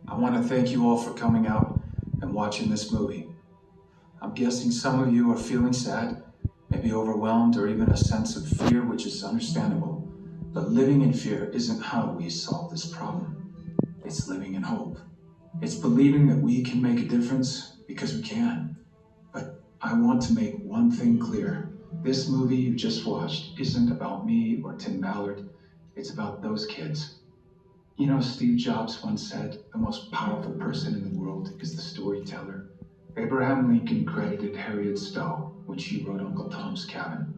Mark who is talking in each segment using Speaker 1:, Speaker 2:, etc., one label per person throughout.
Speaker 1: I want to thank you all for coming out and watching this movie. I'm guessing some of you are feeling sad, maybe overwhelmed, or even a sense of fear, which is understandable. But living in fear isn't how we solve this problem. It's living in hope. It's believing that we can make a difference because we can. But I want to make one thing clear. This movie you just watched isn't about me or Tim Ballard. It's about those kids. You know, Steve Jobs once said, the most powerful person in the world is the storyteller. Abraham Lincoln credited Harriet Stowe when she wrote Uncle Tom's Cabin.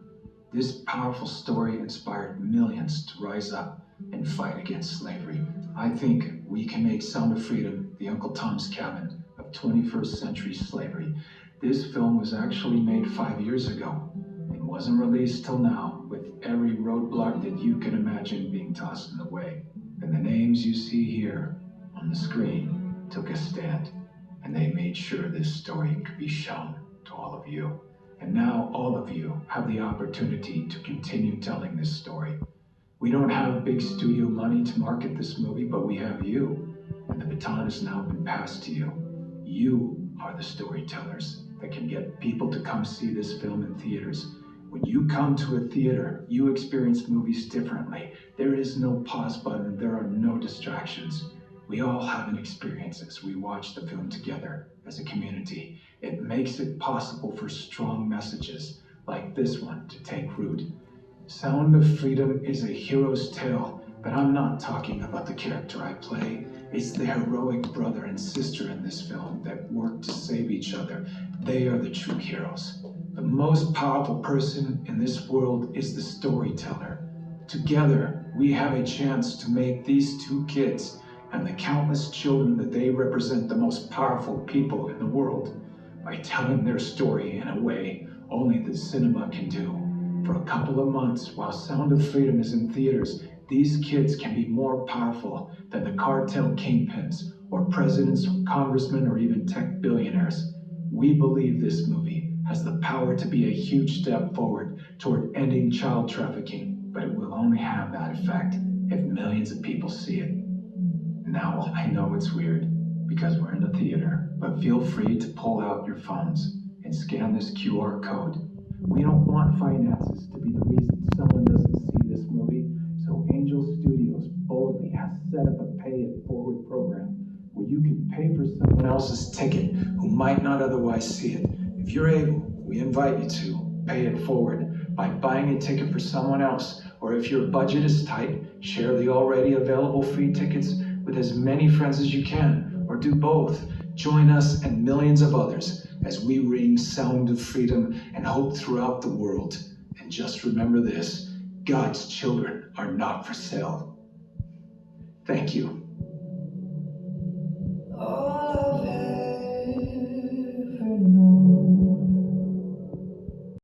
Speaker 1: This powerful story inspired millions to rise up and fight against slavery. I think we can make Sound of Freedom the Uncle Tom's Cabin of 21st century slavery. This film was actually made 5 years ago and wasn't released till now, with every roadblock that you can imagine being tossed in the way. And the names you see here on the screen took a stand, and they made sure this story could be shown to all of you. And now all of you have the opportunity to continue telling this story. We don't have big studio money to market this movie, but we have you, and the baton has now been passed to you. You are the storytellers that can get people to come see this film in theaters. When you come to a theater, you experience movies differently. There is no pause button, there are no distractions. We all have an experience as we watch the film together as a community. It makes it possible for strong messages like this one to take root. Sound of Freedom is a hero's tale, but I'm not talking about the character I play. It's the heroic brother and sister in this film that work to save each other. They are the true heroes. The most powerful person in this world is the storyteller. Together, we have a chance to make these two kids and the countless children that they represent the most powerful people in the world by telling their story in a way only the cinema can do. For a couple of months, while Sound of Freedom is in theaters, these kids can be more powerful than the cartel kingpins or presidents or congressmen or even tech billionaires. We believe this movie has the power to be a huge step forward toward ending child trafficking, but it will only have that effect if millions of people see it. Now, I know it's weird because we're in a theater, but feel free to pull out your phones and scan this QR code. We don't want finances to be the reason someone doesn't see this movie, so Angel Studios boldly has set up a pay it forward program where you can pay for someone else's ticket who might not otherwise see it. If you're able, we invite you to pay it forward by buying a ticket for someone else, or if your budget is tight, share the already available free tickets with as many friends as you can, or do both. Join us and millions of others as we ring Sound of Freedom and hope throughout the world. And just remember this, God's children are not for sale. Thank you.